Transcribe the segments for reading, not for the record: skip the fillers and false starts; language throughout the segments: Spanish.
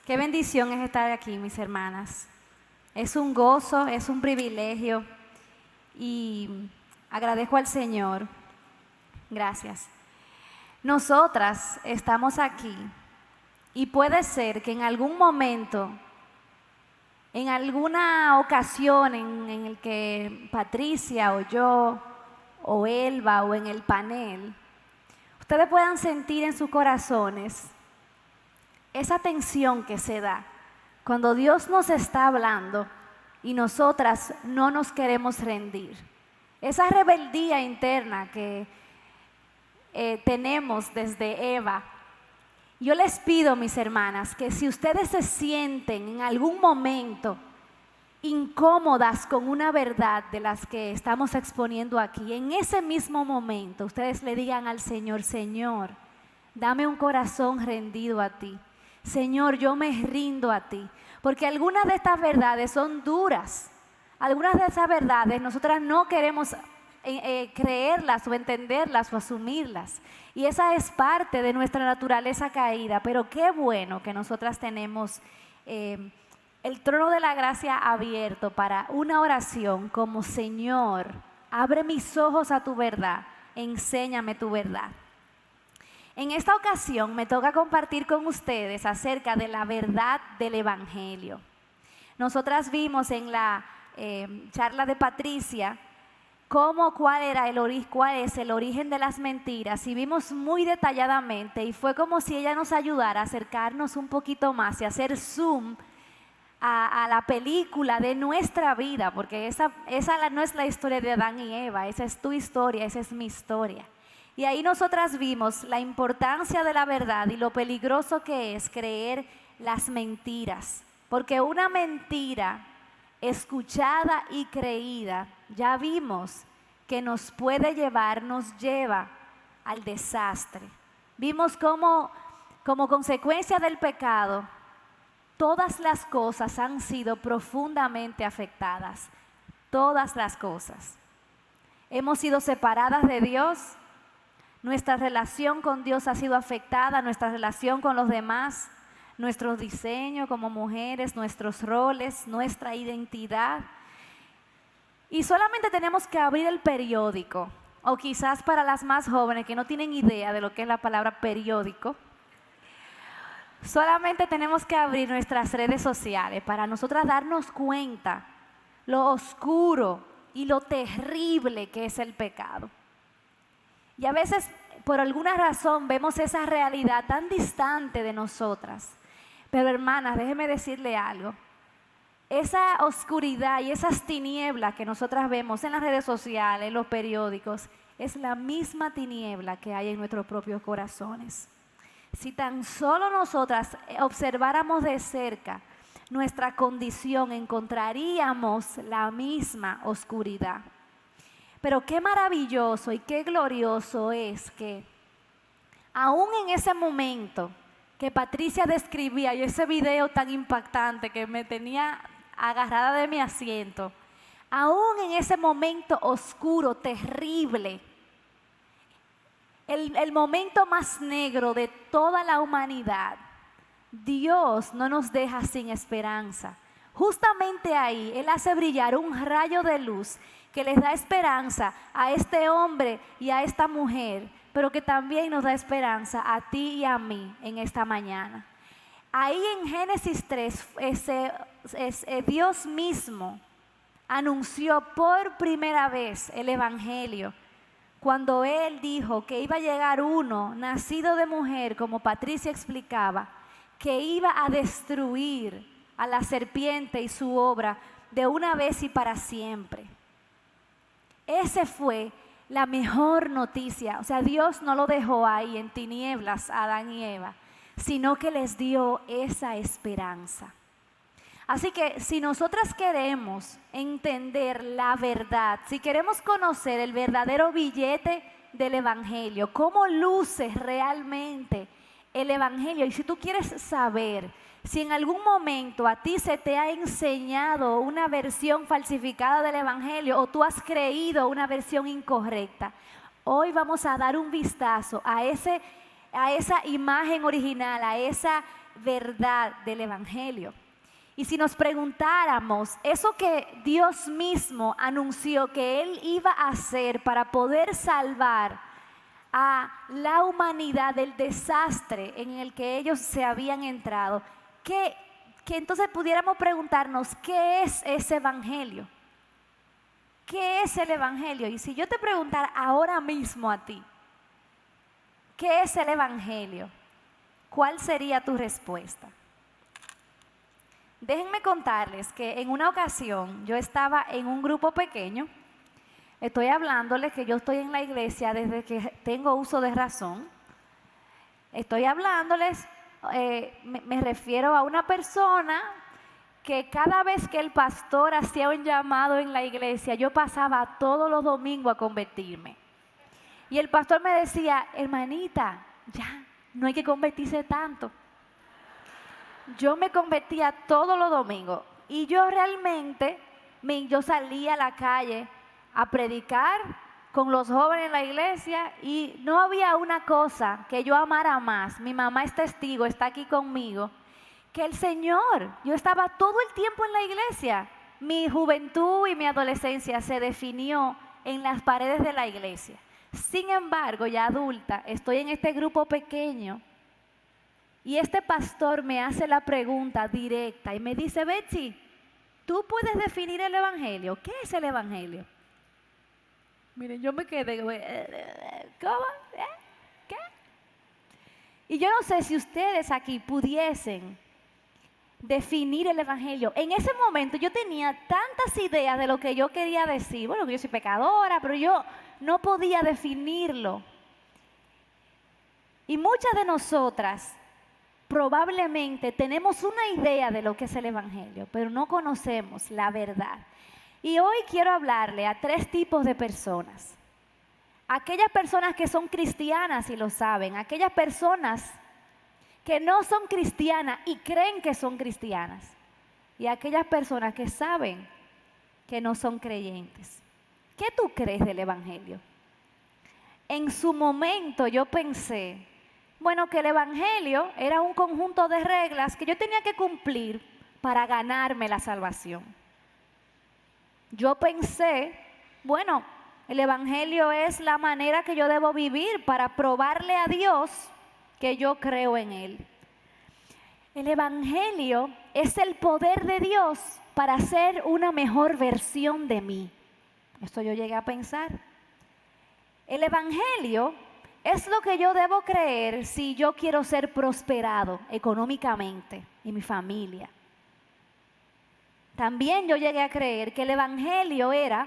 Qué bendición es estar aquí, mis hermanas. Es un gozo, es un privilegio y agradezco al Señor. Gracias. Nosotras estamos aquí y puede ser que en algún momento, en alguna ocasión en el que Patricia o yo o Elba o en el panel, ustedes puedan sentir en sus corazones esa tensión que se da cuando Dios nos está hablando y nosotras no nos queremos rendir. Esa rebeldía interna que tenemos desde Eva. Yo les pido, mis hermanas, que si ustedes se sienten en algún momento incómodas con una verdad de las que estamos exponiendo aquí, en ese mismo momento ustedes le digan al Señor: Señor, dame un corazón rendido a ti. Señor, yo me rindo a ti. Porque algunas de estas verdades son duras. Algunas de esas verdades nosotras no queremos creerlas o entenderlas o asumirlas. Y esa es parte de nuestra naturaleza caída. Pero qué bueno que nosotras tenemos el trono de la gracia abierto para una oración como: Señor, abre mis ojos a tu verdad, enséñame tu verdad. En esta ocasión me toca compartir con ustedes acerca de la verdad del Evangelio. Nosotras vimos en la charla de Patricia cuál es el origen de las mentiras, y vimos muy detalladamente, y fue como si ella nos ayudara a acercarnos un poquito más y hacer zoom a la película de nuestra vida, porque esa no es la historia de Adán y Eva, esa es tu historia, esa es mi historia. Y ahí nosotras vimos la importancia de la verdad y lo peligroso que es creer las mentiras. Porque una mentira escuchada y creída, ya vimos que nos lleva al desastre. Vimos cómo, como consecuencia del pecado, todas las cosas han sido profundamente afectadas. Todas las cosas. Hemos sido separadas de Dios. Nuestra relación con Dios ha sido afectada, nuestra relación con los demás, nuestro diseño como mujeres, nuestros roles, nuestra identidad. Y solamente tenemos que abrir el periódico, o quizás para las más jóvenes que no tienen idea de lo que es la palabra periódico, solamente tenemos que abrir nuestras redes sociales para nosotras darnos cuenta lo oscuro y lo terrible que es el pecado. Y a veces, por alguna razón, vemos esa realidad tan distante de nosotras. Pero hermanas, déjenme decirle algo. Esa oscuridad y esas tinieblas que nosotras vemos en las redes sociales, en los periódicos, es la misma tiniebla que hay en nuestros propios corazones. Si tan solo nosotras observáramos de cerca nuestra condición, encontraríamos la misma oscuridad. Pero qué maravilloso y qué glorioso es que aún en ese momento que Patricia describía, y ese video tan impactante que me tenía agarrada de mi asiento, aún en ese momento oscuro, terrible, el momento más negro de toda la humanidad, Dios no nos deja sin esperanza. Justamente ahí Él hace brillar un rayo de luz que les da esperanza a este hombre y a esta mujer, pero que también nos da esperanza a ti y a mí en esta mañana. Ahí en Génesis 3, Dios mismo anunció por primera vez el Evangelio, cuando Él dijo que iba a llegar uno nacido de mujer, como Patricia explicaba, que iba a destruir a la serpiente y su obra de una vez y para siempre. Esa fue la mejor noticia. O sea, Dios no lo dejó ahí en tinieblas a Adán y Eva, sino que les dio esa esperanza. Así que si nosotras queremos entender la verdad, si queremos conocer el verdadero billete del Evangelio, cómo luce realmente el Evangelio, y si tú quieres saber si en algún momento a ti se te ha enseñado una versión falsificada del Evangelio o tú has creído una versión incorrecta, hoy vamos a dar un vistazo a esa imagen original, a esa verdad del Evangelio. Y si nos preguntáramos, eso que Dios mismo anunció que Él iba a hacer para poder salvar a la humanidad del desastre en el que ellos se habían entrado, que entonces pudiéramos preguntarnos, ¿qué es ese Evangelio? ¿Qué es el Evangelio? Y si yo te preguntara ahora mismo a ti, ¿qué es el Evangelio? ¿Cuál sería tu respuesta? Déjenme contarles que en una ocasión yo estaba en un grupo pequeño. Estoy hablándoles que yo estoy en la iglesia desde que tengo uso de razón. Estoy hablándoles, me refiero a una persona que cada vez que el pastor hacía un llamado en la iglesia, yo pasaba todos los domingos a convertirme. Y el pastor me decía, hermanita, ya, no hay que convertirse tanto. Yo me convertía todos los domingos y yo realmente, yo salía a la calle a predicar con los jóvenes en la iglesia y no había una cosa que yo amara más. Mi mamá es testigo, está aquí conmigo, que el Señor. Yo estaba todo el tiempo en la iglesia. Mi juventud y mi adolescencia se definió en las paredes de la iglesia. Sin embargo, ya adulta, estoy en este grupo pequeño y este pastor me hace la pregunta directa y me dice, Betsy, ¿tú puedes definir el Evangelio? ¿Qué es el Evangelio? Miren, yo me quedé, ¿cómo? ¿Qué? Y yo no sé si ustedes aquí pudiesen definir el Evangelio. En ese momento yo tenía tantas ideas de lo que yo quería decir. Bueno, que yo soy pecadora, pero yo no podía definirlo. Y muchas de nosotras probablemente tenemos una idea de lo que es el Evangelio, pero no conocemos la verdad. Y hoy quiero hablarle a 3 tipos de personas. Aquellas personas que son cristianas y lo saben, aquellas personas que no son cristianas y creen que son cristianas, y aquellas personas que saben que no son creyentes. ¿Qué tú crees del Evangelio? En su momento yo pensé, bueno, que el Evangelio era un conjunto de reglas que yo tenía que cumplir para ganarme la salvación. Yo pensé, bueno, el Evangelio es la manera que yo debo vivir para probarle a Dios que yo creo en Él. El Evangelio es el poder de Dios para ser una mejor versión de mí. Esto yo llegué a pensar. El Evangelio es lo que yo debo creer si yo quiero ser prosperado económicamente y mi familia. También yo llegué a creer que el Evangelio era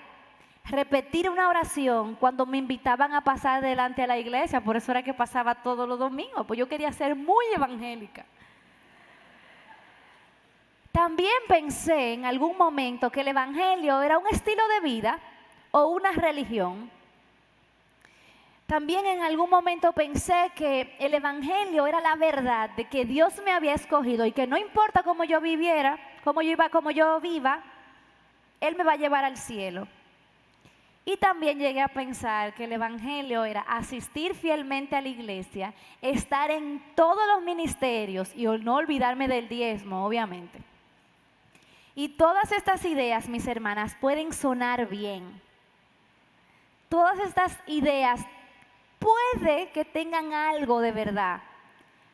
repetir una oración cuando me invitaban a pasar delante de la iglesia. Por eso era que pasaba todos los domingos, pues yo quería ser muy evangélica. También pensé en algún momento que el Evangelio era un estilo de vida o una religión. También en algún momento pensé que el Evangelio era la verdad de que Dios me había escogido y que no importa cómo yo viviera, cómo yo viva, Él me va a llevar al cielo. Y también llegué a pensar que el Evangelio era asistir fielmente a la iglesia, estar en todos los ministerios y no olvidarme del diezmo, obviamente. Y todas estas ideas, mis hermanas, pueden sonar bien. Todas estas ideas puede que tengan algo de verdad,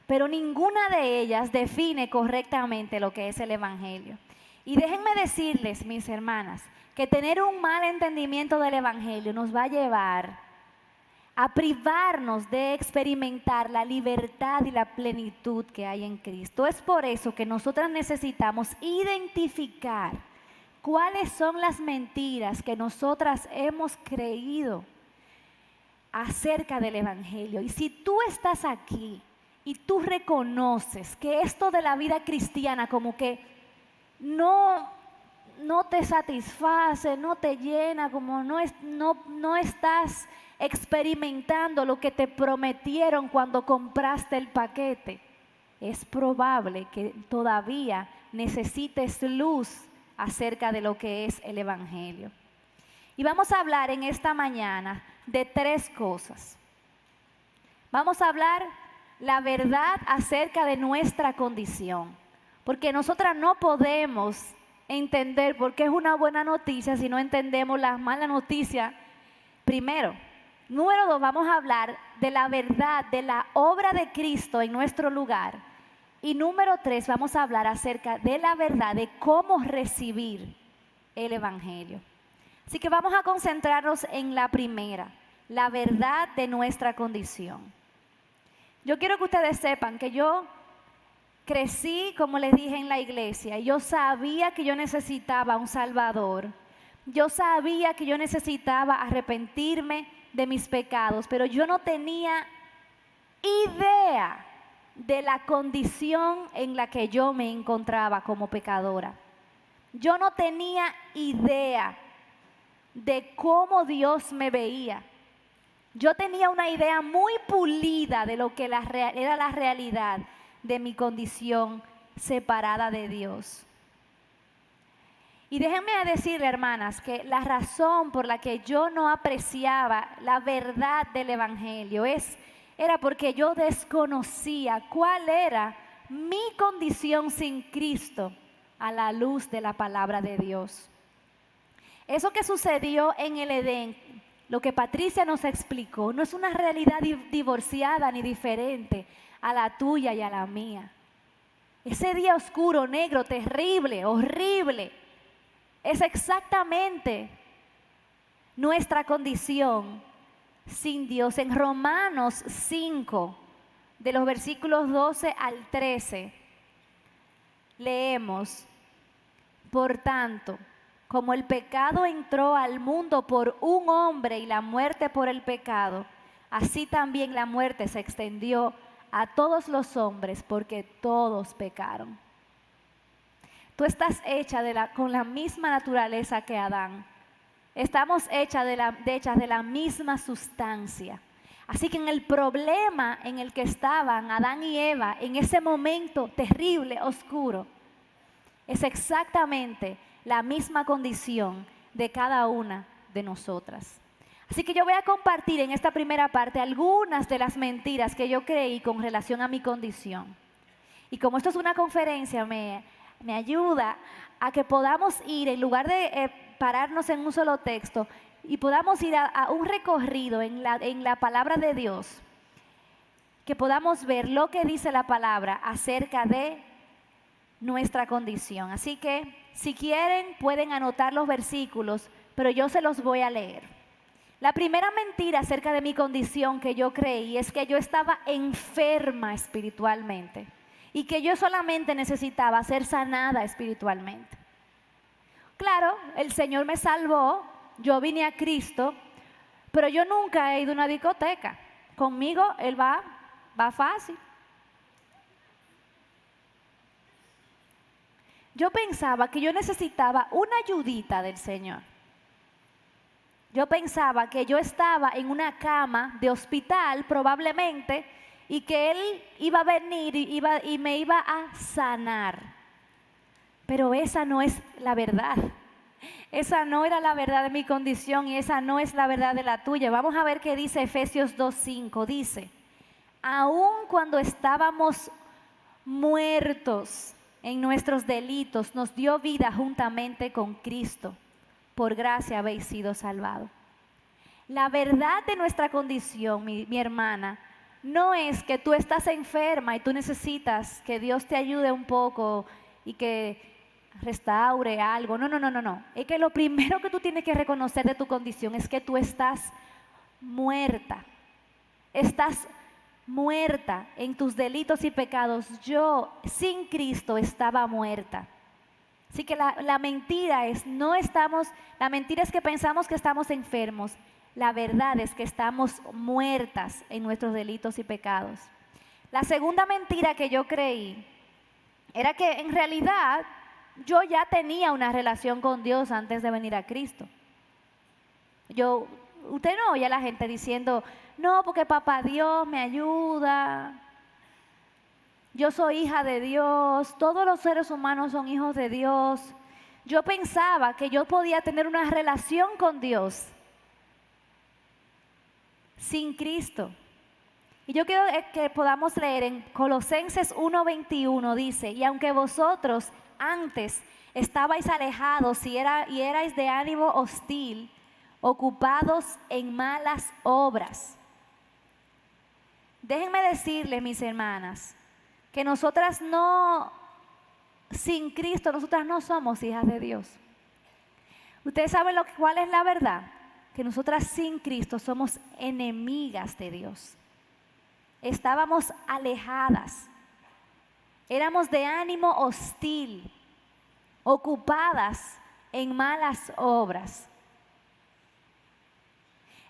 pero ninguna de ellas define correctamente lo que es el Evangelio. Y déjenme decirles, mis hermanas, que tener un mal entendimiento del Evangelio nos va a llevar a privarnos de experimentar la libertad y la plenitud que hay en Cristo. Es por eso que nosotras necesitamos identificar cuáles son las mentiras que nosotras hemos creído acerca del Evangelio. Y si tú estás aquí y tú reconoces que esto de la vida cristiana como que no te satisface, no te llena, como no estás experimentando lo que te prometieron cuando compraste el paquete, es probable que todavía necesites luz acerca de lo que es el Evangelio. Y vamos a hablar en esta mañana de 3 cosas. Vamos a hablar la verdad acerca de nuestra condición. Porque nosotras no podemos entender por qué es una buena noticia si no entendemos las malas noticias primero. Número 2, vamos a hablar de la verdad, de la obra de Cristo en nuestro lugar. Y número 3, vamos a hablar acerca de la verdad, de cómo recibir el Evangelio. Así que vamos a concentrarnos en la primera, la verdad de nuestra condición. Yo quiero que ustedes sepan que yo crecí, como les dije, en la iglesia. Yo sabía que yo necesitaba un Salvador. Yo sabía que yo necesitaba arrepentirme de mis pecados, pero yo no tenía idea de la condición en la que yo me encontraba como pecadora. Yo no tenía idea de cómo Dios me veía. Yo tenía una idea muy pulida de lo que era la realidad de mi condición separada de Dios. Y déjenme decirle, hermanas, que la razón por la que yo no apreciaba la verdad del Evangelio era porque yo desconocía cuál era mi condición sin Cristo a la luz de la palabra de Dios. Eso que sucedió en el Edén, lo que Patricia nos explicó, no es una realidad divorciada ni diferente a la tuya y a la mía. Ese día oscuro, negro, terrible, horrible, es exactamente nuestra condición sin Dios. En Romanos 5, de los versículos 12 al 13, leemos: por tanto, como el pecado entró al mundo por un hombre y la muerte por el pecado, así también la muerte se extendió a todos los hombres porque todos pecaron. Tú estás hecha con la misma naturaleza que Adán. Estamos hechas de la misma sustancia. Así que en el problema en el que estaban Adán y Eva, en ese momento terrible, oscuro, es exactamente la misma condición de cada una de nosotras. Así que yo voy a compartir en esta primera parte algunas de las mentiras que yo creí con relación a mi condición. Y como esto es una conferencia, me ayuda a que podamos ir, en lugar de pararnos en un solo texto, y podamos ir a un recorrido en la palabra de Dios, que podamos ver lo que dice la palabra acerca de nuestra condición. Así que si quieren pueden anotar los versículos, pero yo se los voy a leer. La primera mentira acerca de mi condición que yo creí es que yo estaba enferma espiritualmente y que yo solamente necesitaba ser sanada espiritualmente. Claro, el Señor me salvó, yo vine a Cristo, pero yo nunca he ido a una discoteca. Conmigo Él va fácil. Yo pensaba que yo necesitaba una ayudita del Señor. Yo pensaba que yo estaba en una cama de hospital probablemente y que Él iba a venir y me iba a sanar. Pero esa no es la verdad. Esa no era la verdad de mi condición y esa no es la verdad de la tuya. Vamos a ver qué dice Efesios 2:5. Dice: aun cuando estábamos muertos en nuestros delitos, nos dio vida juntamente con Cristo. Por gracia habéis sido salvados. La verdad de nuestra condición, mi hermana, no es que tú estás enferma y tú necesitas que Dios te ayude un poco y que restaure algo. No. Es que lo primero que tú tienes que reconocer de tu condición es que tú estás muerta. Estás muerta en tus delitos y pecados. Yo sin Cristo estaba muerta. Así que la mentira es que pensamos que estamos enfermos. La verdad es que estamos muertas en nuestros delitos y pecados. La segunda mentira que yo creí era que en realidad yo ya tenía una relación con Dios antes de venir a Cristo. Usted no oye a la gente diciendo: no, porque papá Dios me ayuda, yo soy hija de Dios, todos los seres humanos son hijos de Dios. Yo pensaba que yo podía tener una relación con Dios sin Cristo. Y yo quiero que podamos leer en Colosenses 1:21, dice, y aunque vosotros antes estabais alejados y erais de ánimo hostil, ocupados en malas obras. Déjenme decirles, mis hermanas, que nosotras no, sin Cristo, nosotras no somos hijas de Dios. Ustedes saben cuál es la verdad, que nosotras sin Cristo somos enemigas de Dios. Estábamos alejadas, éramos de ánimo hostil, ocupadas en malas obras.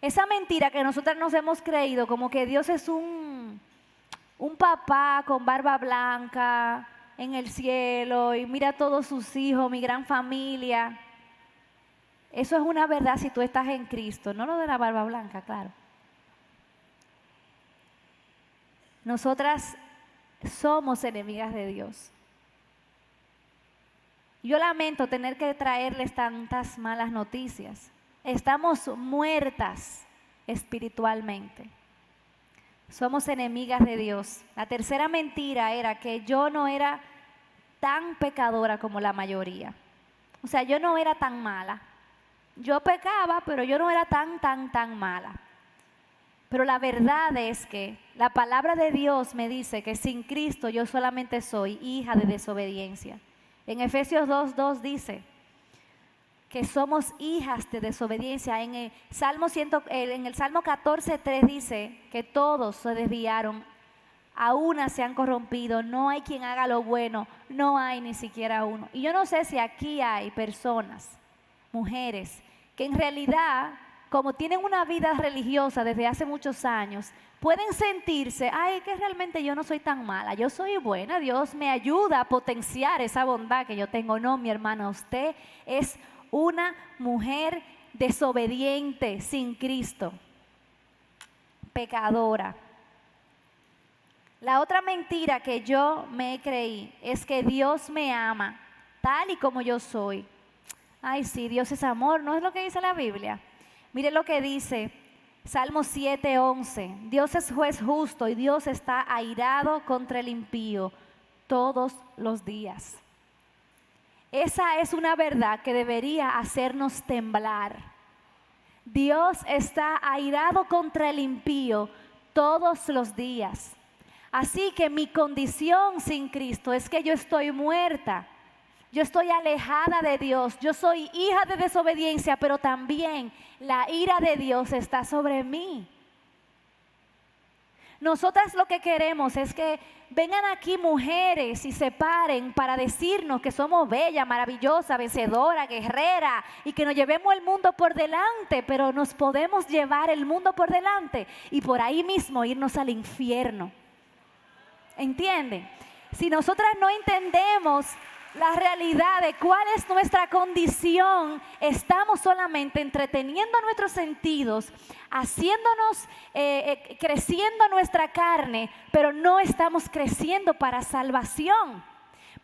Esa mentira que nosotras nos hemos creído, como que Dios es un papá con barba blanca en el cielo y mira a todos sus hijos, mi gran familia. Eso es una verdad si tú estás en Cristo, no lo de la barba blanca, claro. Nosotras somos enemigas de Dios. Yo lamento tener que traerles tantas malas noticias. Estamos muertas espiritualmente. Somos enemigas de Dios. La tercera mentira era que yo no era tan pecadora como la mayoría. O sea, yo no era tan mala. Yo pecaba, pero yo no era tan mala. Pero la verdad es que la palabra de Dios me dice que sin Cristo yo solamente soy hija de desobediencia. En Efesios 2:2 dice que somos hijas de desobediencia. En el Salmo 14:3 dice que todos se desviaron, a una se han corrompido, no hay quien haga lo bueno, no hay ni siquiera uno. Y yo no sé si aquí hay personas, mujeres, que en realidad, como tienen una vida religiosa desde hace muchos años, pueden sentirse, ay, que realmente yo no soy tan mala, yo soy buena, Dios me ayuda a potenciar esa bondad que yo tengo. No, mi hermana, usted es una mujer desobediente sin Cristo, pecadora. La otra mentira que yo me creí es que Dios me ama tal y como yo soy. Ay, sí, Dios es amor, ¿no es lo que dice la Biblia? Mire lo que dice Salmo 7:11. Dios es juez justo y Dios está airado contra el impío todos los días. Esa es una verdad que debería hacernos temblar. Dios está airado contra el impío todos los días. Así que mi condición sin Cristo es que yo estoy muerta. Yo estoy alejada de Dios, yo soy hija de desobediencia, pero también la ira de Dios está sobre mí. Nosotras lo que queremos es que vengan aquí mujeres y se paren para decirnos que somos bella, maravillosa, vencedora, guerrera y que nos llevemos el mundo por delante, pero nos podemos llevar el mundo por delante y por ahí mismo irnos al infierno. ¿Entienden? Si nosotras no entendemos la realidad de cuál es nuestra condición, estamos solamente entreteniendo nuestros sentidos, haciéndonos, creciendo nuestra carne, pero no estamos creciendo para salvación.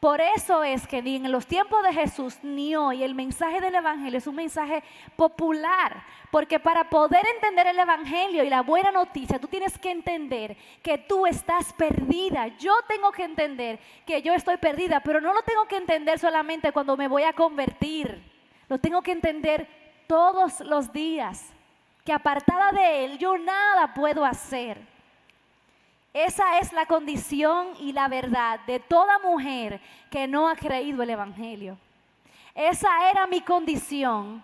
Por eso es que ni en los tiempos de Jesús ni hoy el mensaje del Evangelio es un mensaje popular, porque para poder entender el Evangelio y la buena noticia, tú tienes que entender que tú estás perdida. Yo tengo que entender que yo estoy perdida, pero no lo tengo que entender solamente cuando me voy a convertir. Lo tengo que entender todos los días, que apartada de Él yo nada puedo hacer. Esa es la condición y la verdad de toda mujer que no ha creído el Evangelio. Esa era mi condición.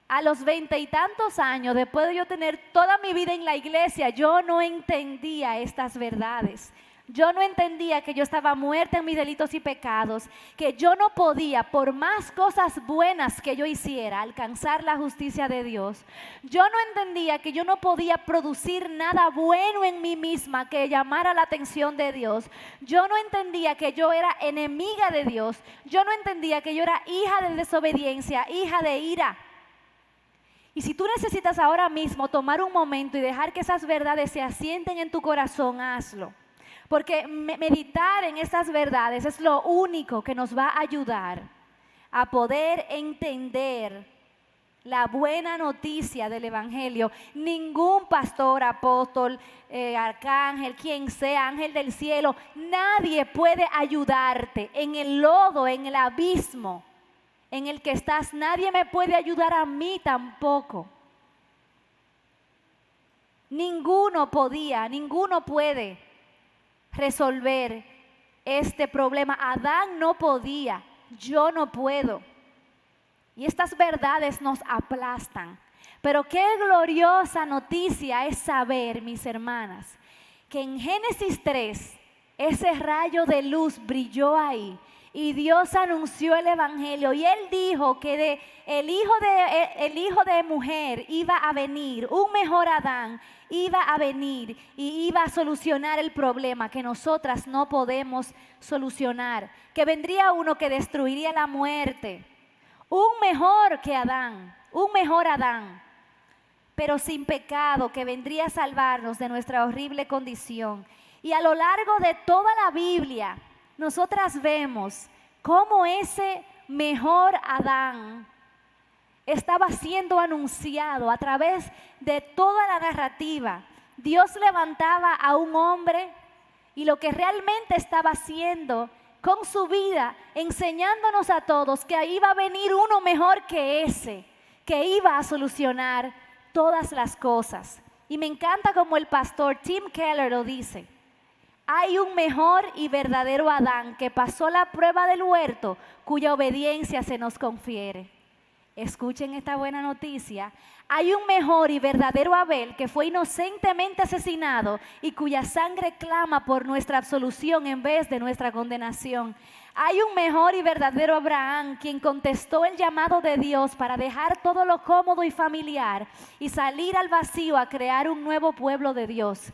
A los 20 y tantos años, después de yo tener toda mi vida en la iglesia, yo no entendía estas verdades. Yo no entendía que yo estaba muerta en mis delitos y pecados, que yo no podía, por más cosas buenas que yo hiciera, alcanzar la justicia de Dios. Yo no entendía que yo no podía producir nada bueno en mí misma que llamara la atención de Dios. Yo no entendía que yo era enemiga de Dios. Yo no entendía que yo era hija de desobediencia, hija de ira. Y si tú necesitas ahora mismo tomar un momento y dejar que esas verdades se asienten en tu corazón, hazlo. Porque meditar en estas verdades es lo único que nos va a ayudar a poder entender la buena noticia del Evangelio. Ningún pastor, apóstol, arcángel, quien sea, ángel del cielo, nadie puede ayudarte en el lodo, en el abismo en el que estás. Nadie me puede ayudar a mí tampoco. Ninguno puede resolver este problema. Adán no podía, yo no puedo. Y estas verdades nos aplastan. Pero qué gloriosa noticia es saber, mis hermanas, que en Génesis 3, ese rayo de luz brilló ahí y Dios anunció el Evangelio. Y Él dijo que el hijo de mujer iba a venir, un mejor Adán iba a venir y iba a solucionar el problema que nosotras no podemos solucionar. Que vendría uno que destruiría la muerte. Un mejor que Adán, un mejor Adán, pero sin pecado, que vendría a salvarnos de nuestra horrible condición. Y a lo largo de toda la Biblia, nosotras vemos cómo ese mejor Adán estaba siendo anunciado a través de toda la narrativa. Dios levantaba a un hombre y lo que realmente estaba haciendo con su vida, enseñándonos a todos que ahí va a venir uno mejor que ese, que iba a solucionar todas las cosas. Y me encanta como el pastor Tim Keller lo dice: hay un mejor y verdadero Adán que pasó la prueba del huerto, cuya obediencia se nos confiere. Escuchen esta buena noticia. Hay un mejor y verdadero Abel que fue inocentemente asesinado y cuya sangre clama por nuestra absolución en vez de nuestra condenación. Hay un mejor y verdadero Abraham quien contestó el llamado de Dios para dejar todo lo cómodo y familiar y salir al vacío a crear un nuevo pueblo de Dios.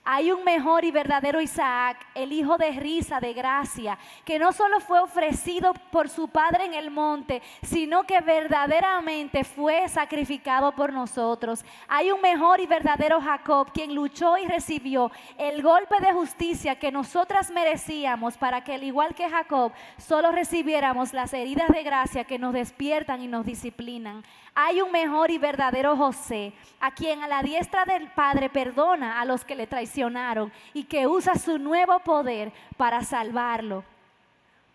Hay un mejor y verdadero Isaac, el hijo de risa, de gracia, que no solo fue ofrecido por su padre en el monte, sino que verdaderamente fue sacrificado por nosotros. Hay un mejor y verdadero Jacob, quien luchó y recibió el golpe de justicia que nosotras merecíamos, para que al igual que Jacob, solo recibiéramos las heridas de gracia que nos despiertan y nos disciplinan. Hay un mejor y verdadero José, a quien a la diestra del Padre perdona a los que le traicionaron y que usa su nuevo poder para salvarlo.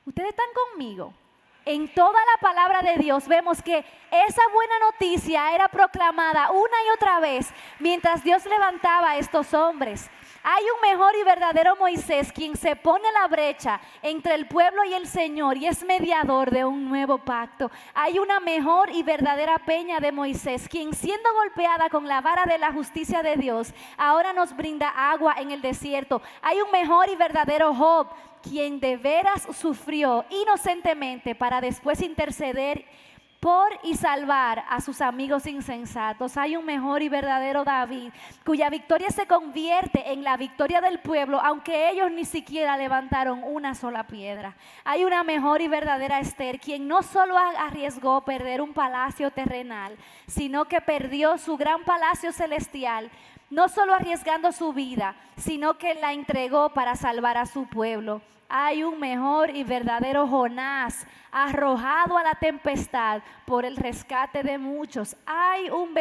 ¿Ustedes están conmigo? En toda la palabra de Dios vemos que esa buena noticia era proclamada una y otra vez mientras Dios levantaba a estos hombres. Hay un mejor y verdadero Moisés, quien se pone la brecha entre el pueblo y el Señor y es mediador de un nuevo pacto. Hay una mejor y verdadera peña de Moisés, quien siendo golpeada con la vara de la justicia de Dios, ahora nos brinda agua en el desierto. Hay un mejor y verdadero Job, quien de veras sufrió inocentemente para después interceder por y salvar a sus amigos insensatos. Hay un mejor y verdadero David, cuya victoria se convierte en la victoria del pueblo, aunque ellos ni siquiera levantaron una sola piedra. Hay una mejor y verdadera Esther, quien no solo arriesgó perder un palacio terrenal, sino que perdió su gran palacio celestial, no solo arriesgando su vida, sino que la entregó para salvar a su pueblo. Hay un mejor y verdadero Jonás, arrojado a la tempestad por el rescate de muchos. Hay un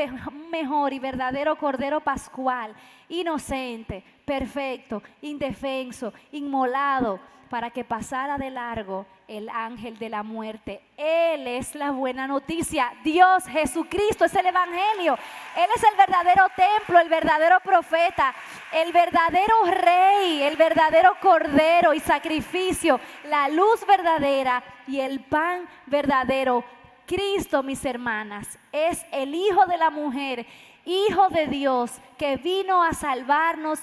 mejor y verdadero Cordero Pascual, inocente, perfecto, indefenso, inmolado, para que pasara de largo el ángel de la muerte. Él es la buena noticia. Dios, Jesucristo, es el Evangelio. Él es el verdadero templo, el verdadero profeta, el verdadero rey, el verdadero cordero y sacrificio, la luz verdadera y el pan verdadero. Cristo, mis hermanas, es el Hijo de la mujer, Hijo de Dios, que vino a salvarnos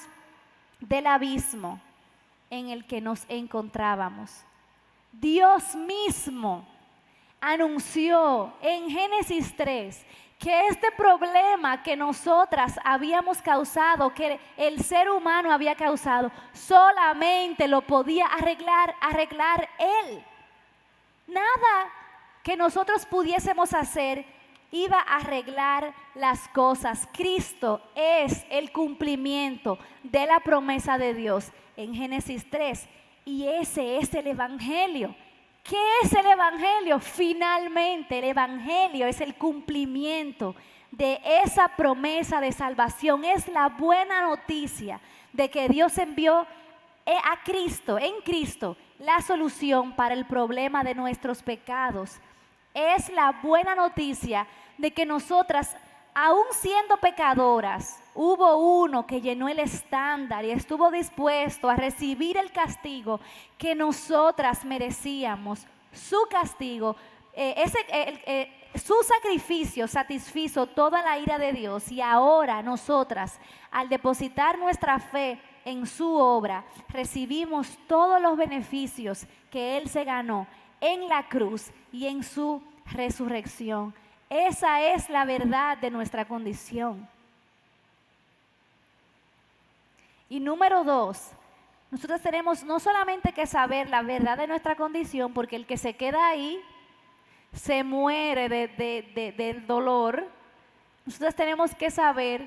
del abismo en el que nos encontrábamos. Dios mismo anunció en Génesis 3 que este problema que nosotras habíamos causado, que el ser humano había causado, solamente lo podía arreglar Él. Nada que nosotros pudiésemos hacer iba a arreglar las cosas. Cristo es el cumplimiento de la promesa de Dios en Génesis 3. Y ese es el Evangelio. ¿Qué es el Evangelio? Finalmente, el Evangelio es el cumplimiento de esa promesa de salvación. Es la buena noticia de que Dios envió a Cristo, en Cristo, la solución para el problema de nuestros pecados. Es la buena noticia de que nosotras, aún siendo pecadoras, hubo uno que llenó el estándar y estuvo dispuesto a recibir el castigo que nosotras merecíamos. Su castigo, su sacrificio satisfizo toda la ira de Dios, y ahora nosotras, al depositar nuestra fe en su obra, recibimos todos los beneficios que Él se ganó en la cruz y en su resurrección. Esa es la verdad de nuestra condición. Y número 2, nosotros tenemos no solamente que saber la verdad de nuestra condición, porque el que se queda ahí se muere del dolor. Nosotros tenemos que saber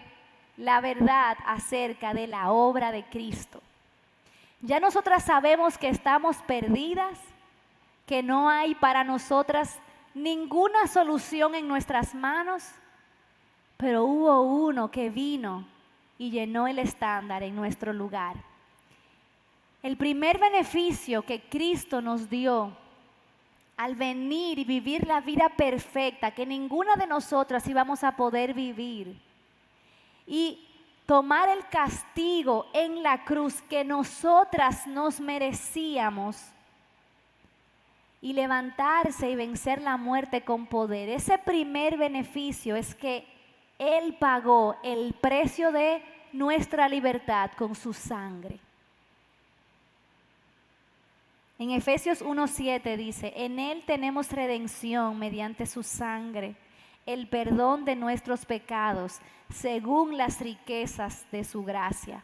la verdad acerca de la obra de Cristo. Ya nosotras sabemos que estamos perdidas, que no hay para nosotras ninguna solución en nuestras manos, pero hubo uno que vino y llenó el estándar en nuestro lugar. El primer beneficio que Cristo nos dio al venir y vivir la vida perfecta que ninguna de nosotras íbamos a poder vivir, y tomar el castigo en la cruz que nosotras nos merecíamos, y levantarse y vencer la muerte con poder. Ese primer beneficio es que Él pagó el precio de nuestra libertad con su sangre. En Efesios 1:7 dice: en Él tenemos redención mediante su sangre, el perdón de nuestros pecados, según las riquezas de su gracia.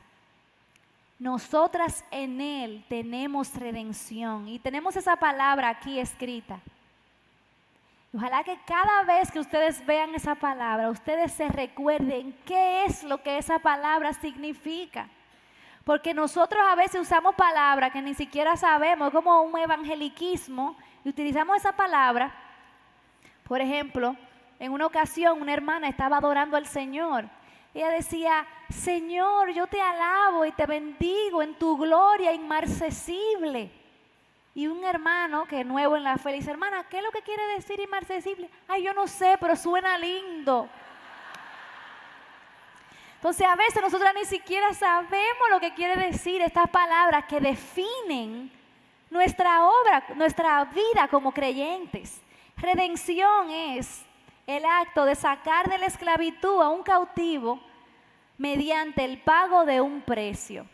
Nosotras en Él tenemos redención, y tenemos esa palabra aquí escrita. Ojalá que cada vez que ustedes vean esa palabra, ustedes se recuerden qué es lo que esa palabra significa. Porque nosotros a veces usamos palabras que ni siquiera sabemos, como un evangeliquismo, y utilizamos esa palabra. Por ejemplo, en una ocasión una hermana estaba adorando al Señor. Ella decía: Señor, yo te alabo y te bendigo en tu gloria inmarcesible. Y un hermano que es nuevo en la fe le dice: hermana, ¿qué es lo que quiere decir inmarcesible? Ay, yo no sé, pero suena lindo. Entonces a veces nosotros ni siquiera sabemos lo que quiere decir estas palabras que definen nuestra obra, nuestra vida como creyentes. Redención es el acto de sacar de la esclavitud a un cautivo mediante el pago de un precio.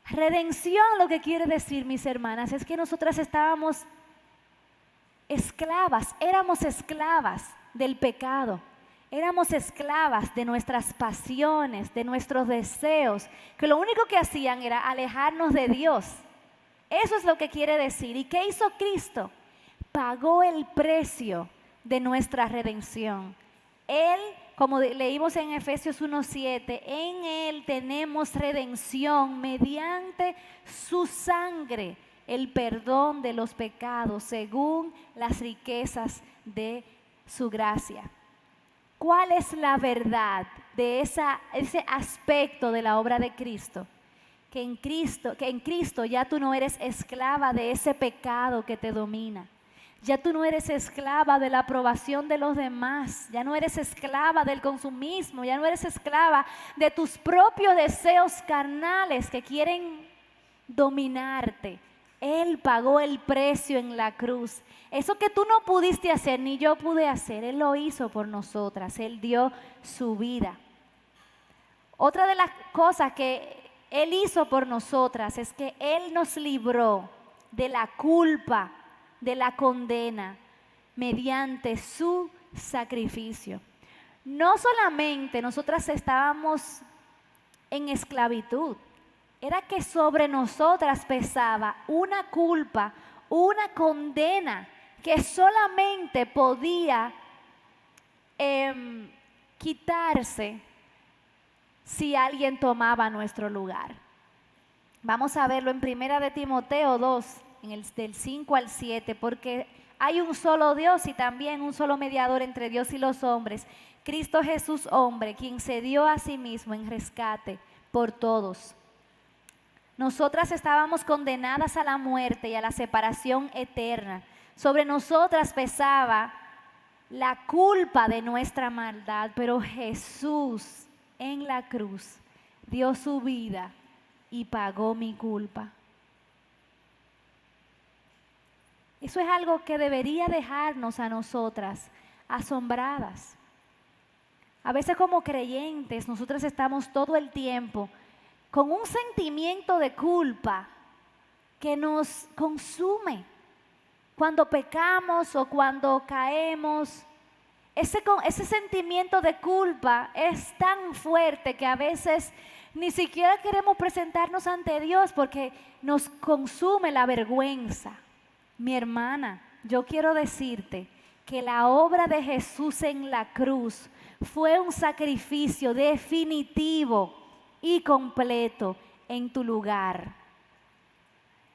Redención, lo que quiere decir, mis hermanas, es que nosotras estábamos esclavas, éramos esclavas del pecado. Éramos esclavas de nuestras pasiones, de nuestros deseos, que lo único que hacían era alejarnos de Dios. Eso es lo que quiere decir. ¿Y qué hizo Cristo? Pagó el precio de nuestra redención. Él, como leímos en Efesios 1:7, en Él tenemos redención mediante su sangre, el perdón de los pecados, según las riquezas de su gracia. ¿Cuál es la verdad de ese aspecto de la obra de Cristo? Que en Cristo ya tú no eres esclava de ese pecado que te domina. Ya tú no eres esclava de la aprobación de los demás. Ya no eres esclava del consumismo. Ya no eres esclava de tus propios deseos carnales que quieren dominarte. Él pagó el precio en la cruz. Eso que tú no pudiste hacer, ni yo pude hacer, Él lo hizo por nosotras. Él dio su vida. Otra de las cosas que Él hizo por nosotras es que Él nos libró de la culpa, de la condena, mediante su sacrificio. No solamente nosotras estábamos en esclavitud, era que sobre nosotras pesaba una culpa, una condena que solamente podía quitarse si alguien tomaba nuestro lugar. Vamos a verlo en 1 de Timoteo 2, del 5 al 7, porque hay un solo Dios y también un solo mediador entre Dios y los hombres, Cristo Jesús hombre, quien se dio a sí mismo en rescate por todos. Nosotras estábamos condenadas a la muerte y a la separación eterna. Sobre nosotras pesaba la culpa de nuestra maldad, pero Jesús en la cruz dio su vida y pagó mi culpa. Eso es algo que debería dejarnos a nosotras asombradas. A veces como creyentes nosotros estamos todo el tiempo con un sentimiento de culpa que nos consume. Cuando pecamos o cuando caemos, ese sentimiento de culpa es tan fuerte que a veces ni siquiera queremos presentarnos ante Dios porque nos consume la vergüenza. Mi hermana, yo quiero decirte que la obra de Jesús en la cruz fue un sacrificio definitivo y completo en tu lugar.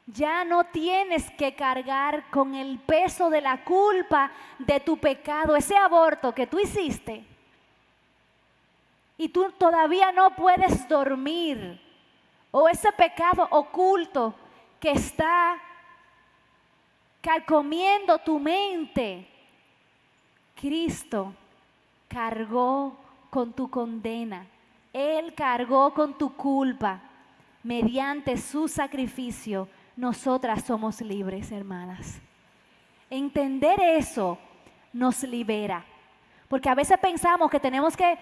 Ya no tienes que cargar con el peso de la culpa de tu pecado, ese aborto que tú hiciste. Y tú todavía no puedes dormir. O ese pecado oculto que está carcomiendo tu mente. Cristo cargó con tu condena. Él cargó con tu culpa. Mediante su sacrificio, nosotras somos libres, hermanas. Entender eso nos libera. Porque a veces pensamos que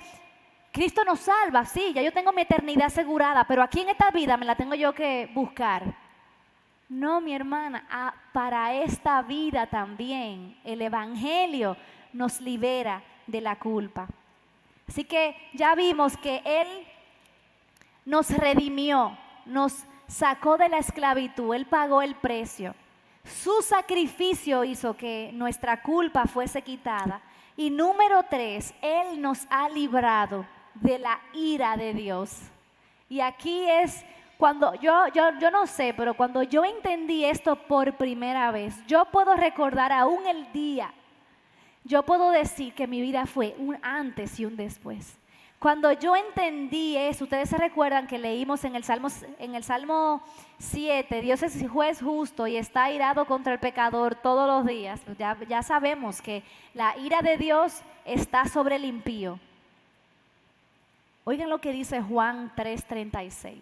Cristo nos salva, sí, ya yo tengo mi eternidad asegurada, pero aquí en esta vida me la tengo yo que buscar. No, mi hermana, para esta vida también el Evangelio nos libera de la culpa. Así que ya vimos que Él nos redimió, nos sacó de la esclavitud, Él pagó el precio. Su sacrificio hizo que nuestra culpa fuese quitada. Y número 3, Él nos ha librado de la ira de Dios. Y aquí es cuando yo no sé, pero cuando yo entendí esto por primera vez, yo puedo recordar aún el día. Yo puedo decir que mi vida fue un antes y un después. Cuando yo entendí eso, ustedes se recuerdan que leímos en el Salmo 7, Dios es juez justo y está irado contra el pecador todos los días. Ya sabemos que la ira de Dios está sobre el impío. Oigan lo que dice Juan 3:36.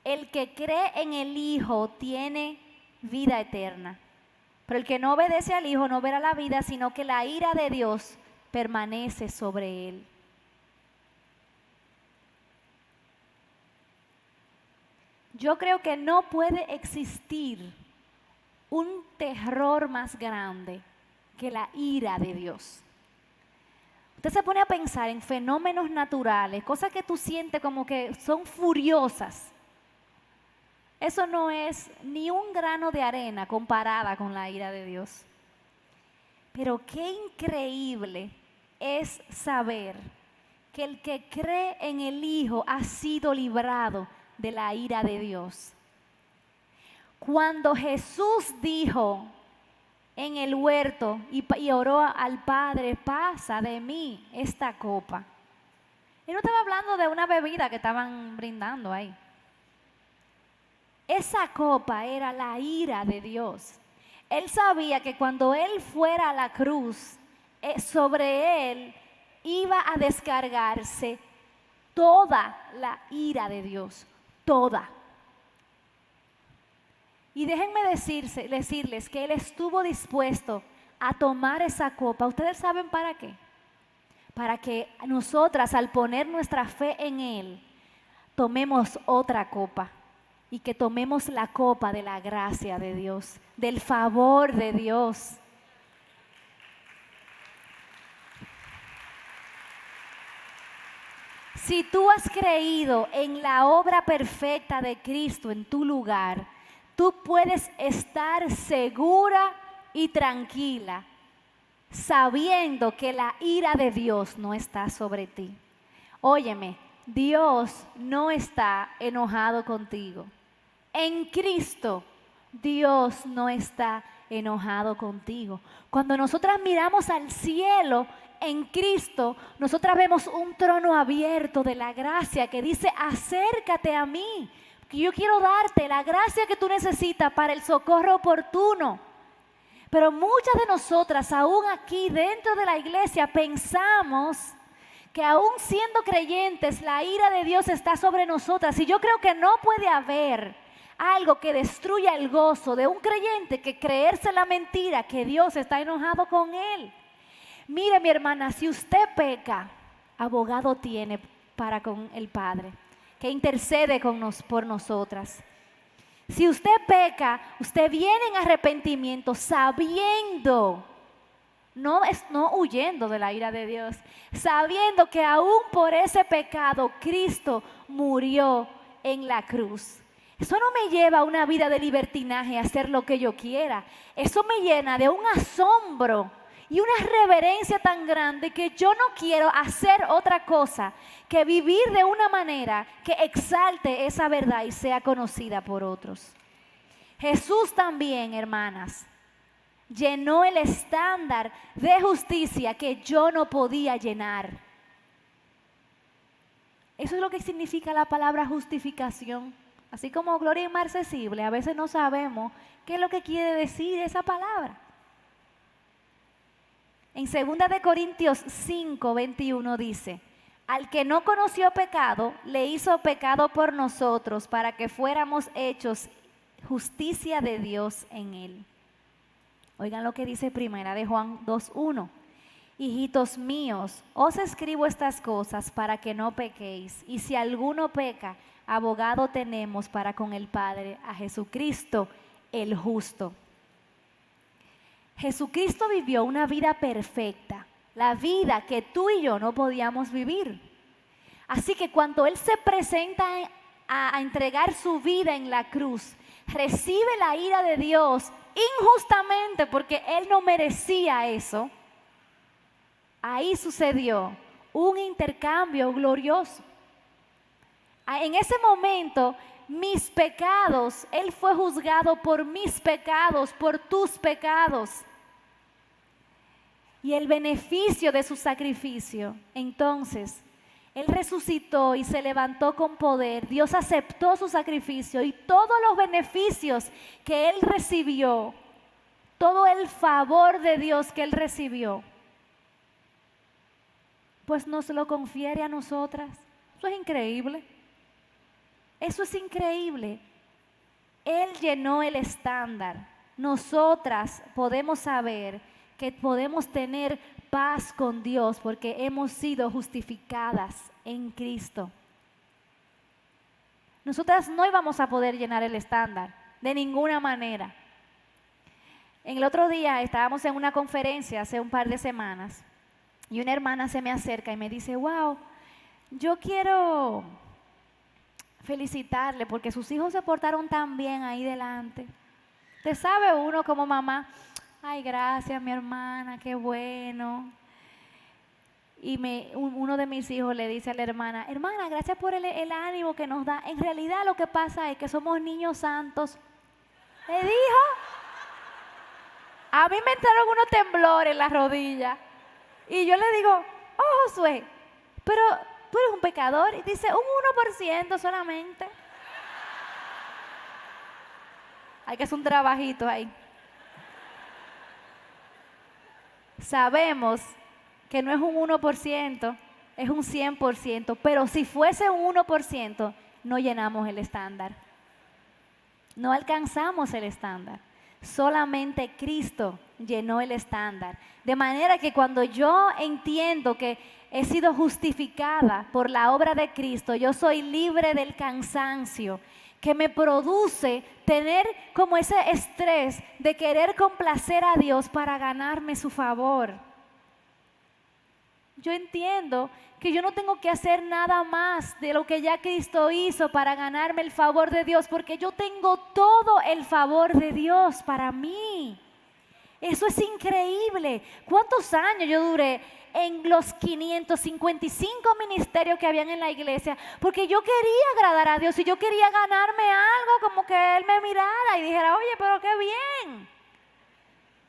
El que cree en el Hijo tiene vida eterna. Pero el que no obedece al Hijo no verá la vida, sino que la ira de Dios permanece sobre él. Yo creo que no puede existir un terror más grande que la ira de Dios. Usted se pone a pensar en fenómenos naturales, cosas que tú sientes como que son furiosas. Eso no es ni un grano de arena comparada con la ira de Dios. Pero qué increíble es saber que el que cree en el Hijo ha sido librado de la ira de Dios. Cuando Jesús dijo en el huerto y oró al Padre, pasa de mí esta copa. Él no estaba hablando de una bebida que estaban brindando ahí. Esa copa era la ira de Dios. Él sabía que cuando Él fuera a la cruz, sobre Él iba a descargarse toda la ira de Dios, toda. Y déjenme decirles que Él estuvo dispuesto a tomar esa copa. ¿Ustedes saben para qué? Para que nosotras, al poner nuestra fe en Él, tomemos otra copa. Y que tomemos la copa de la gracia de Dios, del favor de Dios. Si tú has creído en la obra perfecta de Cristo en tu lugar, tú puedes estar segura y tranquila, sabiendo que la ira de Dios no está sobre ti. Óyeme, Dios no está enojado contigo. En Cristo Dios no está enojado contigo. Cuando nosotras miramos al cielo en Cristo, nosotras vemos un trono abierto de la gracia que dice: acércate a mí, que yo quiero darte la gracia que tú necesitas para el socorro oportuno. Pero muchas de nosotras, aún aquí dentro de la iglesia, pensamos que aún siendo creyentes, la ira de Dios está sobre nosotras. Y yo creo que no puede haber algo que destruya el gozo de un creyente que creerse la mentira que Dios está enojado con él. Mire, mi hermana, si usted peca, abogado tiene para con el Padre, que intercede por nosotras. Si usted peca, usted viene en arrepentimiento sabiendo, no huyendo de la ira de Dios, sabiendo que aún por ese pecado Cristo murió en la cruz. Eso no me lleva a una vida de libertinaje, a hacer lo que yo quiera. Eso me llena de un asombro y una reverencia tan grande que yo no quiero hacer otra cosa que vivir de una manera que exalte esa verdad y sea conocida por otros. Jesús también, hermanas, llenó el estándar de justicia que yo no podía llenar. Eso es lo que significa la palabra justificación. Así como gloria inmarcesible, a veces no sabemos qué es lo que quiere decir esa palabra. En 2 de Corintios 5, 21 dice: al que no conoció pecado, le hizo pecado por nosotros para que fuéramos hechos justicia de Dios en él. Oigan lo que dice primera de Juan 2:1. Hijitos míos, os escribo estas cosas para que no pequéis. Y si alguno peca, abogado tenemos para con el Padre, a Jesucristo el justo. Jesucristo vivió una vida perfecta, la vida que tú y yo no podíamos vivir. Así que cuando Él se presenta a entregar su vida en la cruz, recibe la ira de Dios injustamente porque Él no merecía eso. Ahí sucedió un intercambio glorioso. En ese momento, mis pecados, Él fue juzgado por mis pecados, por tus pecados. Y el beneficio de su sacrificio, entonces, Él resucitó y se levantó con poder. Dios aceptó su sacrificio y todos los beneficios que Él recibió, todo el favor de Dios que Él recibió, pues nos lo confiere a nosotras. Eso es increíble. Eso es increíble. Él llenó el estándar. Nosotras podemos saber que podemos tener paz con Dios porque hemos sido justificadas en Cristo. Nosotras no íbamos a poder llenar el estándar de ninguna manera. En el otro día estábamos en una conferencia hace un par de semanas y una hermana se me acerca y me dice: wow, yo quiero felicitarle porque sus hijos se portaron tan bien ahí delante. Te sabe uno como mamá: ay, gracias mi hermana, qué bueno. Y uno de mis hijos le dice a la hermana: hermana, gracias por el ánimo que nos da. En realidad lo que pasa es que somos niños santos. Le dijo. A mí me entraron unos temblores en las rodillas. Y yo le digo: oh, Josué, pero tú eres un pecador. Y dice: un 1% solamente. Hay que hacer un trabajito ahí. Sabemos que no es un 1%, es un 100%, pero si fuese un 1%, no llenamos el estándar. No alcanzamos el estándar. Solamente Cristo llenó el estándar. De manera que cuando yo entiendo que he sido justificada por la obra de Cristo, yo soy libre del cansancio que me produce tener como ese estrés de querer complacer a Dios para ganarme su favor. Yo entiendo que yo no tengo que hacer nada más de lo que ya Cristo hizo para ganarme el favor de Dios, porque yo tengo todo el favor de Dios para mí. Eso es increíble. ¿Cuántos años yo duré en los 555 ministerios que habían en la iglesia? Porque yo quería agradar a Dios y yo quería ganarme algo, como que Él me mirara y dijera, oye, pero qué bien.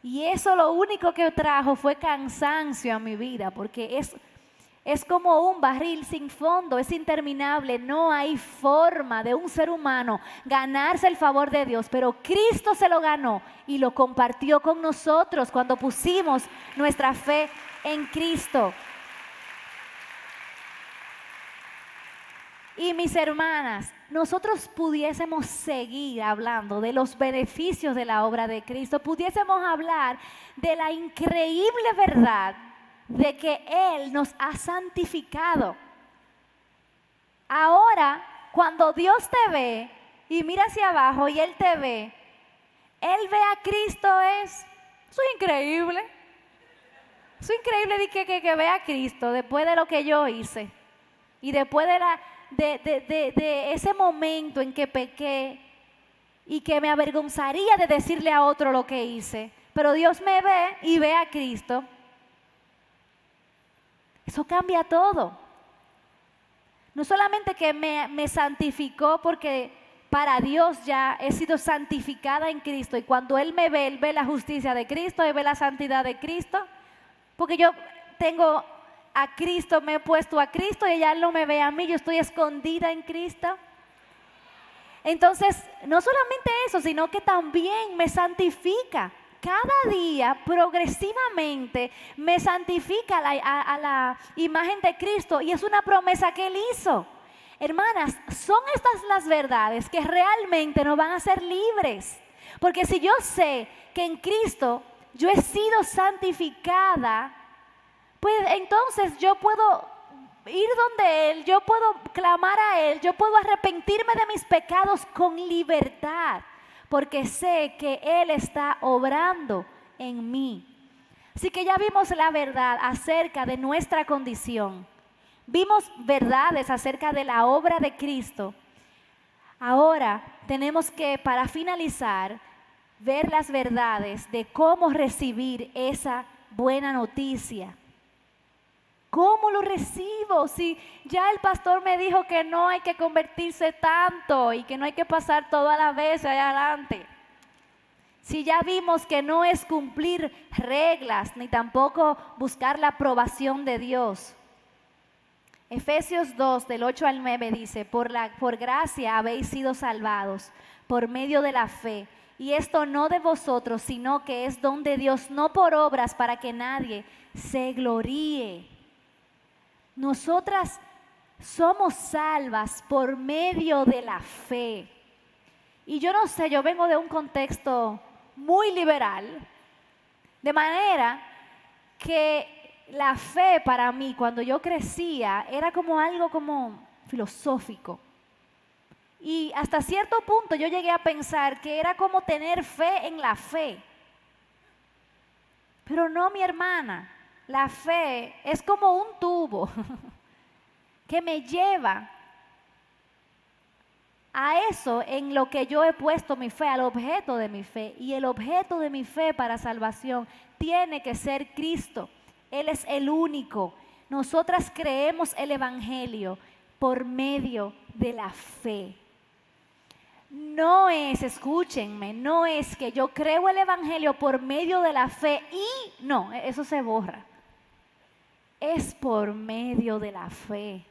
Y eso lo único que trajo fue cansancio a mi vida, porque es como un barril sin fondo, es interminable. No hay forma de un ser humano ganarse el favor de Dios, pero Cristo se lo ganó y lo compartió con nosotros cuando pusimos nuestra fe en Cristo. Y mis hermanas, nosotros pudiésemos seguir hablando de los beneficios de la obra de Cristo, pudiésemos hablar de la increíble verdad de que Él nos ha santificado. Ahora, cuando Dios te ve y mira hacia abajo y Él te ve, Él ve a Cristo, eso es increíble. Eso es increíble de que vea a Cristo después de lo que yo hice y después de ese momento en que pequé y que me avergonzaría de decirle a otro lo que hice, pero Dios me ve y ve a Cristo. Eso cambia todo. No solamente que me santificó, porque para Dios ya he sido santificada en Cristo, y cuando Él me ve, Él ve la justicia de Cristo, Él ve la santidad de Cristo, porque yo tengo a Cristo, me he puesto a Cristo y ella no me ve a mí, yo estoy escondida en Cristo. Entonces, no solamente eso, sino que también me santifica. Cada día, progresivamente, me santifica a la imagen de Cristo, y es una promesa que Él hizo. Hermanas, son estas las verdades que realmente nos van a hacer libres. Porque si yo sé que en Cristo yo he sido santificada, pues entonces yo puedo ir donde Él, yo puedo clamar a Él, yo puedo arrepentirme de mis pecados con libertad, porque sé que Él está obrando en mí. Así que ya vimos la verdad acerca de nuestra condición. Vimos verdades acerca de la obra de Cristo. Ahora tenemos que, para finalizar, ver las verdades de cómo recibir esa buena noticia. ¿Cómo lo recibo? Si ya el pastor me dijo que no hay que convertirse tanto y que no hay que pasar toda la vez allá adelante. Si ya vimos que no es cumplir reglas ni tampoco buscar la aprobación de Dios. Efesios 2 del 8 al 9 dice, por gracia habéis sido salvados por medio de la fe. Y esto no de vosotros, sino que es don de Dios, no por obras, para que nadie se gloríe. Nosotras somos salvas por medio de la fe. Y yo no sé, yo vengo de un contexto muy liberal, de manera que la fe para mí, cuando yo crecía, era como algo como filosófico. Y hasta cierto punto yo llegué a pensar que era como tener fe en la fe. Pero no, mi hermana. La fe es como un tubo que me lleva a eso en lo que yo he puesto mi fe, al objeto de mi fe. Y el objeto de mi fe para salvación tiene que ser Cristo. Él es el único. Nosotras creemos el Evangelio por medio de la fe. No es, escúchenme, no es que yo creo el Evangelio por medio de la fe y no, eso se borra. Es por medio de la fe.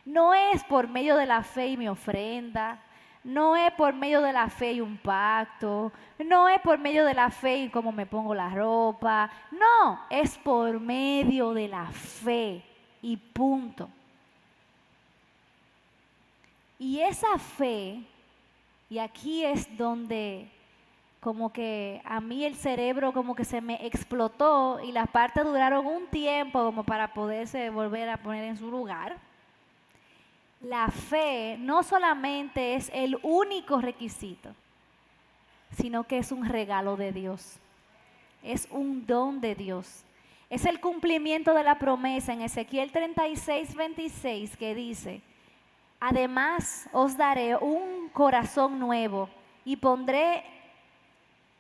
No es por medio de la fe y mi ofrenda. No es por medio de la fe y un pacto. No es por medio de la fe y cómo me pongo la ropa. No, es por medio de la fe y punto. Y esa fe, y aquí es donde como que a mí el cerebro como que se me explotó y las partes duraron un tiempo como para poderse volver a poner en su lugar. La fe no solamente es el único requisito, sino que es un regalo de Dios. Es un don de Dios. Es el cumplimiento de la promesa en Ezequiel 36:26 que dice: además os daré un corazón nuevo y pondré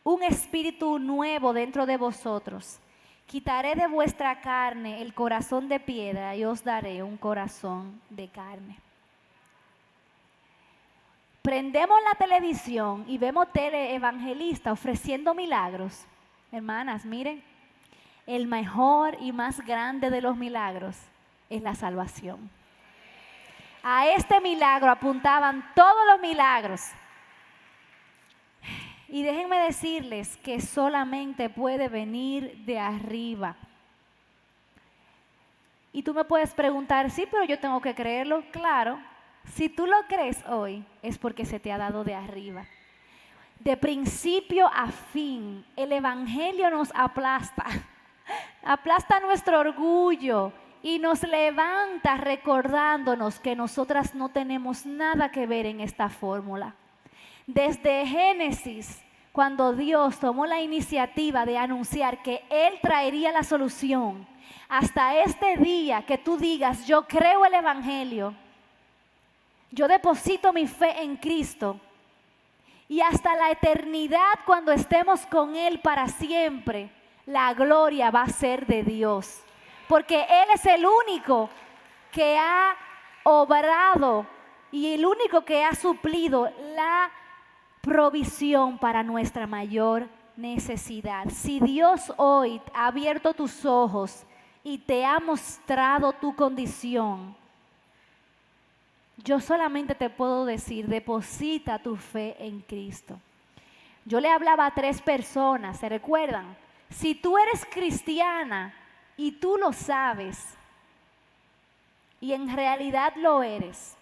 un espíritu nuevo dentro de vosotros. Quitaré de vuestra carne el corazón de piedra y os daré un corazón de carne. Prendemos la televisión y vemos teleevangelistas ofreciendo milagros. Hermanas, miren, el mejor y más grande de los milagros es la salvación. A este milagro apuntaban todos los milagros. Y déjenme decirles que solamente puede venir de arriba. Y tú me puedes preguntar, sí, pero yo tengo que creerlo. Claro, si tú lo crees hoy, es porque se te ha dado de arriba. De principio a fin, el Evangelio nos aplasta. Aplasta nuestro orgullo y nos levanta recordándonos que nosotras no tenemos nada que ver en esta fórmula. Desde Génesis, cuando Dios tomó la iniciativa de anunciar que Él traería la solución, hasta este día que tú digas, yo creo el Evangelio, yo deposito mi fe en Cristo, y hasta la eternidad cuando estemos con Él para siempre, la gloria va a ser de Dios, porque Él es el único que ha obrado y el único que ha suplido la provisión para nuestra mayor necesidad. Si Dios hoy ha abierto tus ojos y te ha mostrado tu condición, yo solamente te puedo decir, deposita tu fe en Cristo. Yo le hablaba a 3 personas, ¿se recuerdan? Si tú eres cristiana y tú lo sabes, y en realidad lo eres,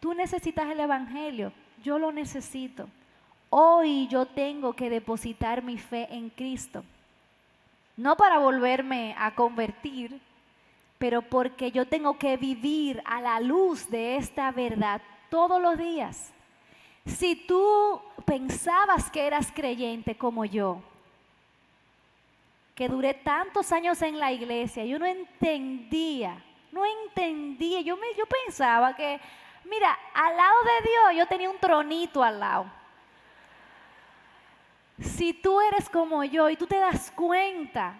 tú necesitas el Evangelio, yo lo necesito. Hoy yo tengo que depositar mi fe en Cristo, no para volverme a convertir, pero porque yo tengo que vivir a la luz de esta verdad todos los días. Si tú pensabas que eras creyente como yo, que duré tantos años en la iglesia, yo no entendía, yo pensaba que, mira, al lado de Dios yo tenía un tronito al lado. Si tú eres como yo y tú te das cuenta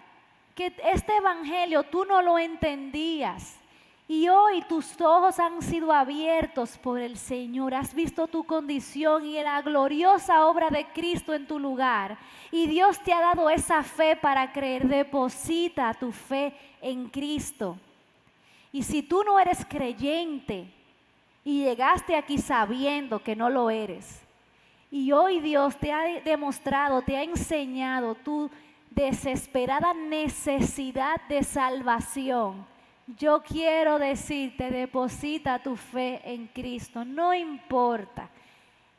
que este evangelio tú no lo entendías y hoy tus ojos han sido abiertos por el Señor, has visto tu condición y la gloriosa obra de Cristo en tu lugar y Dios te ha dado esa fe para creer, deposita tu fe en Cristo. Y si tú no eres creyente y llegaste aquí sabiendo que no lo eres, y hoy Dios te ha demostrado, te ha enseñado tu desesperada necesidad de salvación, yo quiero decirte, deposita tu fe en Cristo. No importa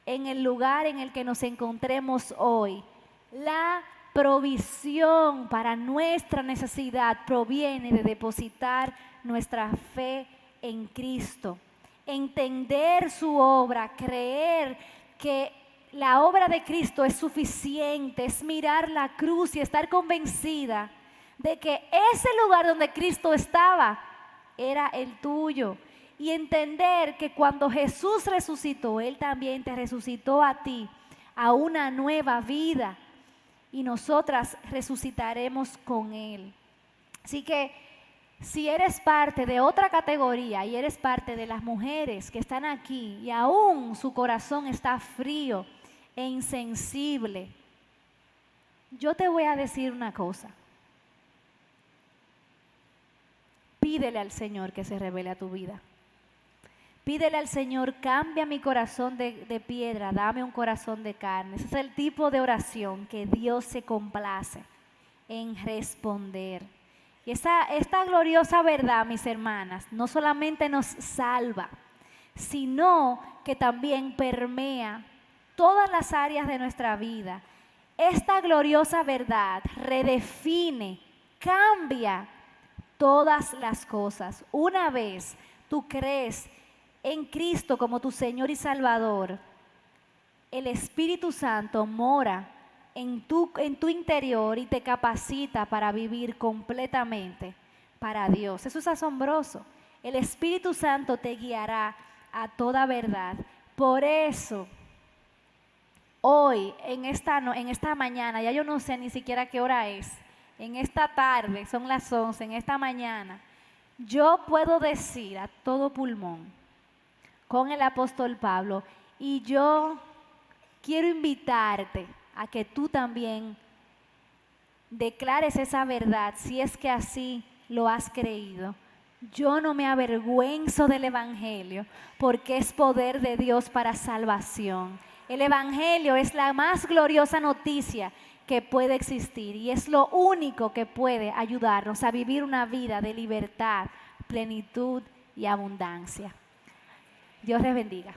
en el lugar en el que nos encontremos hoy, la provisión para nuestra necesidad proviene de depositar nuestra fe en Cristo, entender su obra, creer que la obra de Cristo es suficiente, es mirar la cruz y estar convencida de que ese lugar donde Cristo estaba era el tuyo. Y entender que cuando Jesús resucitó, Él también te resucitó a ti, a una nueva vida. Y nosotras resucitaremos con Él. Así que si eres parte de otra categoría y eres parte de las mujeres que están aquí y aún su corazón está frío e insensible, yo te voy a decir una cosa. Pídele al Señor que se revele a tu vida. Pídele al Señor, cambia mi corazón de piedra, dame un corazón de carne. Ese es el tipo de oración que Dios se complace en responder. Y esta gloriosa verdad, mis hermanas, no solamente nos salva, sino que también permea todas las áreas de nuestra vida. Esta gloriosa verdad redefine, cambia todas las cosas. Una vez tú crees en Cristo como tu Señor y Salvador, el Espíritu Santo mora en tu interior y te capacita para vivir completamente para Dios. Eso es asombroso. El Espíritu Santo te guiará a toda verdad. Por eso, hoy, en esta mañana, ya yo no sé ni siquiera qué hora es, en esta tarde, son las 11, en esta mañana, yo puedo decir a todo pulmón con el apóstol Pablo, y yo quiero invitarte a que tú también declares esa verdad, si es que así lo has creído. Yo no me avergüenzo del Evangelio, porque es poder de Dios para salvación. El Evangelio es la más gloriosa noticia que puede existir y es lo único que puede ayudarnos a vivir una vida de libertad, plenitud y abundancia. Dios les bendiga.